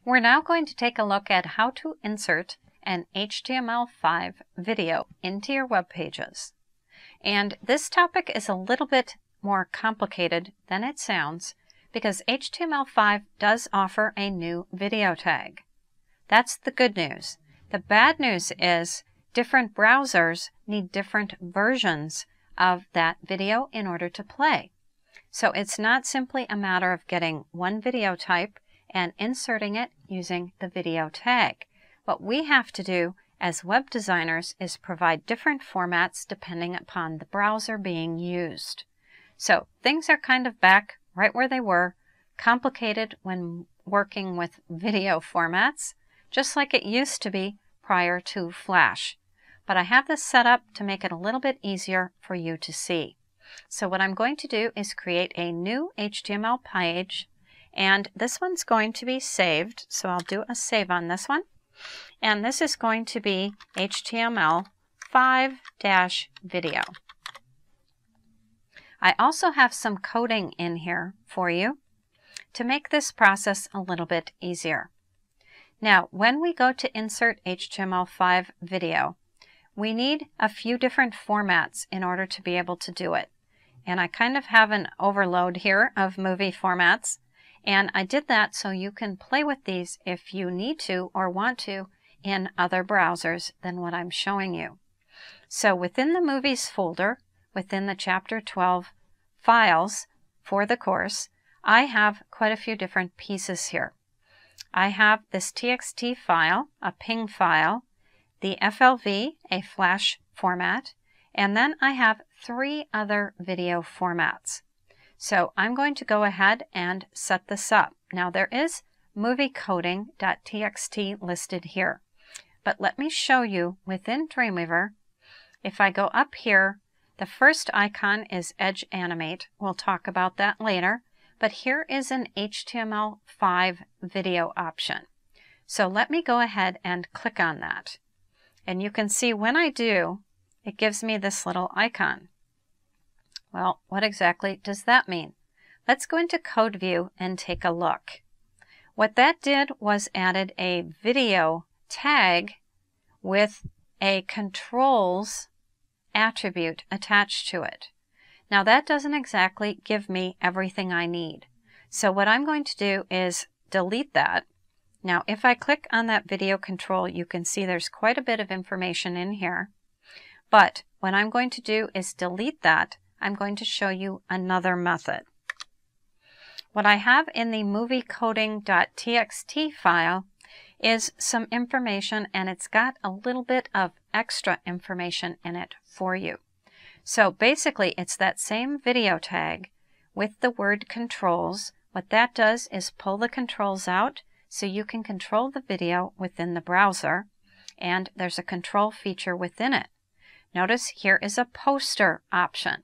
We're now going to take a look at how to insert an HTML5 video into your web pages. And this topic is a little bit more complicated than it sounds because HTML5 does offer a new video tag. That's the good news. The bad news is different browsers need different versions of that video in order to play. So it's not simply a matter of getting one video type and inserting it using the video tag. What we have to do as web designers is provide different formats depending upon the browser being used. So things are kind of back right where they were, complicated when working with video formats, just like it used to be prior to Flash. But I have this set up to make it a little bit easier for you to see. So what I'm going to do is create a new HTML page, and this one's going to be saved. So I'll do a save on this one. And this is going to be HTML5-video. I also have some coding in here for you to make this process a little bit easier. Now, when we go to insert HTML5 video, we need a few different formats in order to be able to do it. And I kind of have an overload here of movie formats. And I did that so you can play with these if you need to or want to in other browsers than what I'm showing you. So within the movies folder, within the Chapter 12 files for the course, I have quite a few different pieces here. I have this TXT file, a PNG file, the FLV, a Flash format, and then I have 3 other video formats. So I'm going to go ahead and set this up. Now there is moviecoding.txt listed here, but let me show you within Dreamweaver. If I go up here, the first icon is Edge Animate. We'll talk about that later, but here is an HTML5 video option. So let me go ahead and click on that. And you can see when I do, it gives me this little icon. Well, what exactly does that mean? Let's go into Code View and take a look. What that did was added a video tag with a controls attribute attached to it. Now that doesn't exactly give me everything I need. So what I'm going to do is delete that. Now if I click on that video control, you can see there's quite a bit of information in here. But what I'm going to do is delete that. I'm going to show you another method. What I have in the moviecoding.txt file is some information, and it's got a little bit of extra information in it for you. So basically it's that same video tag with the word controls. What that does is pull the controls out so you can control the video within the browser, and there's a control feature within it. Notice here is a poster option.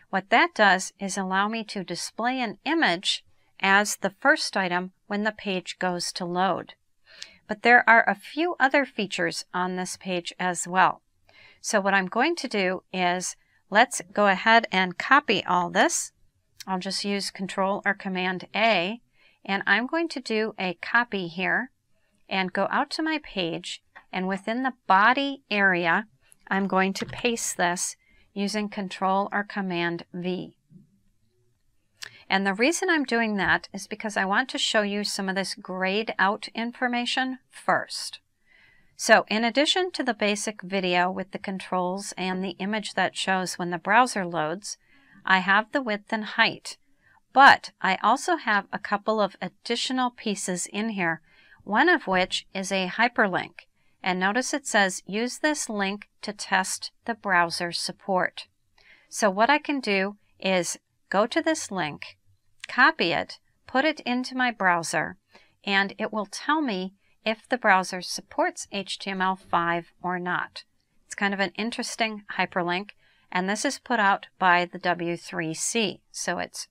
What that does is allow me to display an image as the first item when the page goes to load. But there are a few other features on this page as well. So what I'm going to do is let's go ahead and copy all this. I'll just use Control or Command A, and I'm going to do a copy here and go out to my page, and within the body area I'm going to paste this using Control or Command V. And the reason I'm doing that is because I want to show you some of this grayed out information first. So in addition to the basic video with the controls and the image that shows when the browser loads, I have the width and height. But I also have a couple of additional pieces in here, one of which is a hyperlink. And notice it says, use this link to test the browser support. So what I can do is go to this link, copy it, put it into my browser, and it will tell me if the browser supports HTML5 or not. It's kind of an interesting hyperlink, and this is put out by the W3C, so it's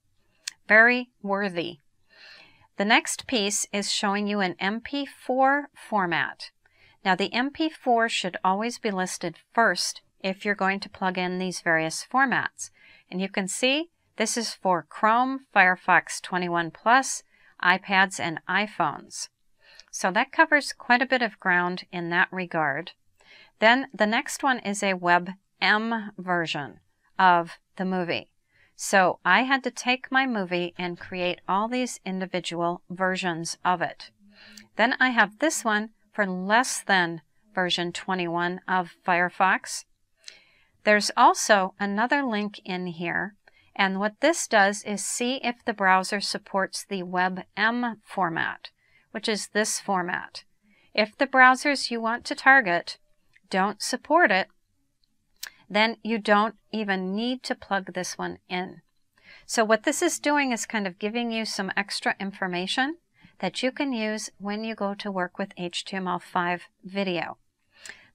very worthy. The next piece is showing you an Mp4 format. Now the Mp4 should always be listed first if you're going to plug in these various formats. And you can see this is for Chrome, Firefox 21+, iPads, and iPhones. So that covers quite a bit of ground in that regard. Then the next one is a WebM version of the movie. So I had to take my movie and create all these individual versions of it. Then I have this one for less than version 21 of Firefox. There's also another link in here, and what this does is see if the browser supports the WebM format, which is this format. If the browsers you want to target don't support it, then you don't even need to plug this one in. So what this is doing is kind of giving you some extra information that you can use when you go to work with HTML5 video.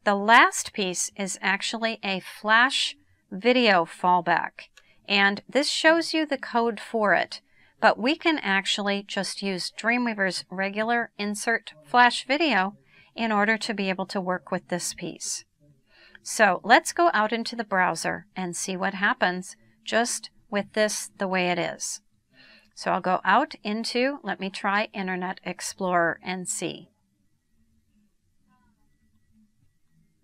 The last piece is actually a Flash video fallback, and this shows you the code for it, but we can actually just use Dreamweaver's regular insert Flash video in order to be able to work with this piece. So let's go out into the browser and see what happens just with this the way it is. So I'll go out into, let me try Internet Explorer and see.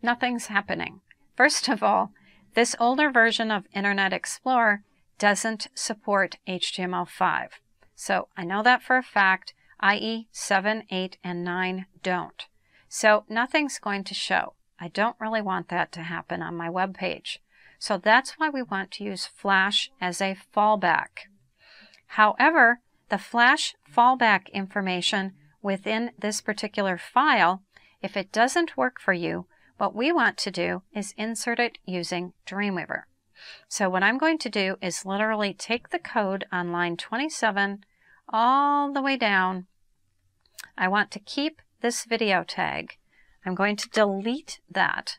Nothing's happening. First of all, this older version of Internet Explorer doesn't support HTML5. So I know that for a fact, i.e. 7, 8, and 9 don't. So nothing's going to show. I don't really want that to happen on my web page. So that's why we want to use Flash as a fallback. However, the Flash fallback information within this particular file, if it doesn't work for you, what we want to do is insert it using Dreamweaver. So what I'm going to do is literally take the code on line 27 all the way down. I want to keep this video tag. I'm going to delete that.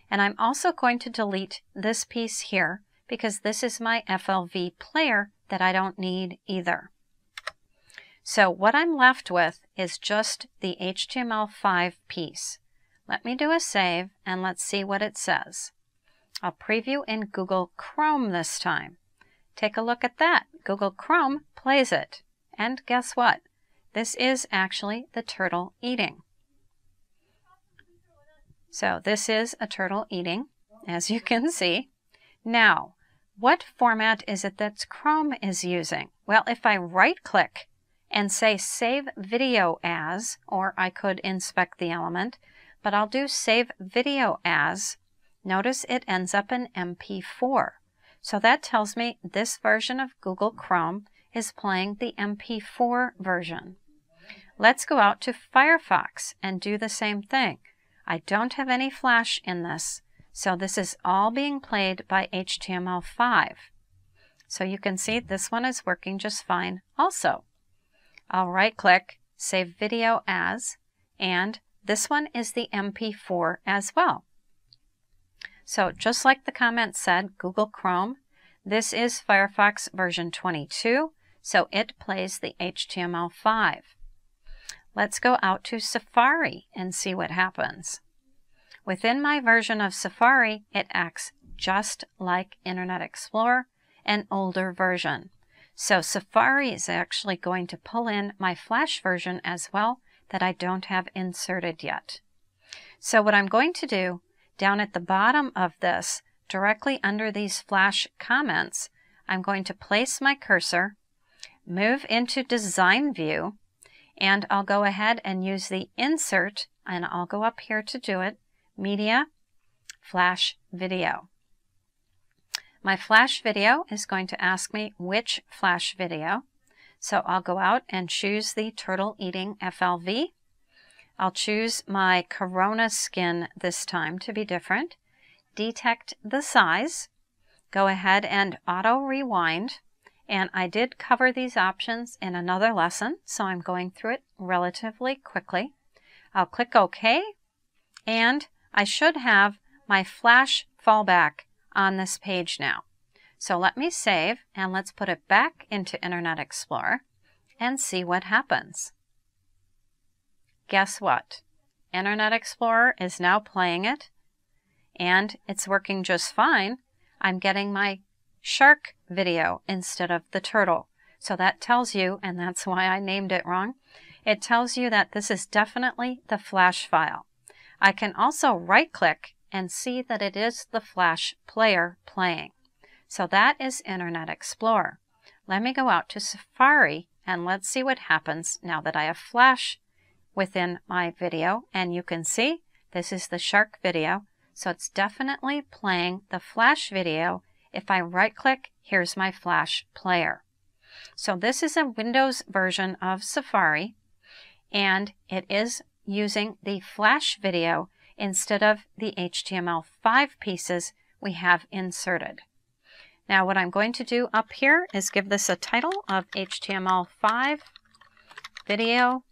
And I'm also going to delete this piece here because this is my FLV player that I don't need either. So what I'm left with is just the HTML5 piece. Let me do a save and let's see what it says. I'll preview in Google Chrome this time. Take a look at that. Google Chrome plays it. And guess what? This is actually the turtle eating. So this is a turtle eating, as you can see. Now, what format is it that Chrome is using? Well, if I right-click and say Save Video As, or I could inspect the element, but I'll do Save Video As, notice it ends up in Mp4. So that tells me this version of Google Chrome is playing the Mp4 version. Let's go out to Firefox and do the same thing. I don't have any Flash in this, so this is all being played by HTML5. So you can see this one is working just fine also. I'll right-click, Save Video As, and this one is the Mp4 as well. So just like the comment said, Google Chrome, this is Firefox version 22, so it plays the HTML5. Let's go out to Safari and see what happens. Within my version of Safari, it acts just like Internet Explorer, an older version. So Safari is actually going to pull in my Flash version as well that I don't have inserted yet. So what I'm going to do, down at the bottom of this, directly under these Flash comments, I'm going to place my cursor, move into Design View, and I'll go ahead and use the Insert, and I'll go up here to do it, Media, Flash Video. My Flash video is going to ask me which Flash video, so I'll go out and choose the Turtle Eating FLV. I'll choose my Corona skin this time to be different, detect the size, go ahead and auto rewind. And I did cover these options in another lesson, so I'm going through it relatively quickly. I'll click OK, and I should have my Flash fallback on this page now. So let me save, and let's put it back into Internet Explorer and see what happens. Guess what? Internet Explorer is now playing it, and it's working just fine. I'm getting my shark video instead of the turtle. So that tells you, and that's why I named it wrong, it tells you that this is definitely the Flash file. I can also right-click and see that it is the Flash player playing. So that is Internet Explorer. Let me go out to Safari and let's see what happens now that I have Flash within my video. And you can see this is the shark video. So it's definitely playing the Flash video. If I right-click, here's my Flash player. So this is a Windows version of Safari, and it is using the Flash video instead of the HTML5 pieces we have inserted. Now what I'm going to do up here is give this a title of HTML5 video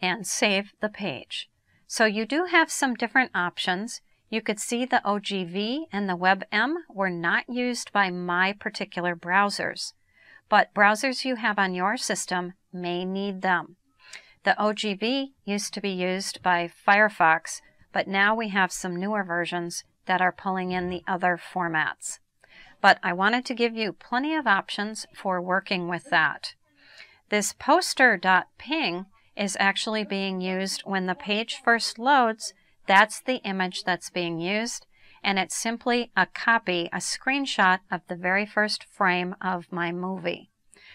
and save the page. So you do have some different options. You could see the OGV and the WebM were not used by my particular browsers, but browsers you have on your system may need them. The OGV used to be used by Firefox, but now we have some newer versions that are pulling in the other formats. But I wanted to give you plenty of options for working with that. This poster.ping is actually being used when the page first loads. That's the image that's being used, and it's simply a copy, a screenshot of the very first frame of my movie.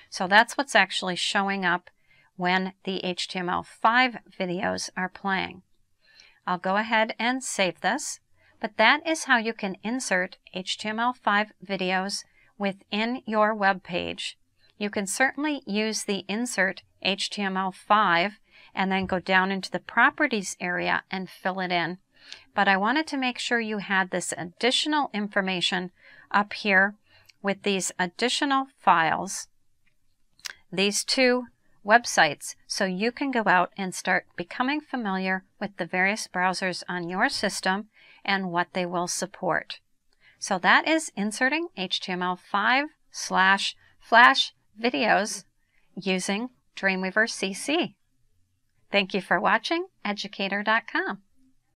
So that's what's actually showing up when the HTML5 videos are playing. I'll go ahead and save this, but that is how you can insert HTML5 videos within your web page. You can certainly use the Insert HTML5 and then go down into the Properties area and fill it in. But I wanted to make sure you had this additional information up here with these additional files, these two websites, so you can go out and start becoming familiar with the various browsers on your system and what they will support. So that is inserting HTML5/Flash videos using Dreamweaver CC. Thank you for watching Educator.com.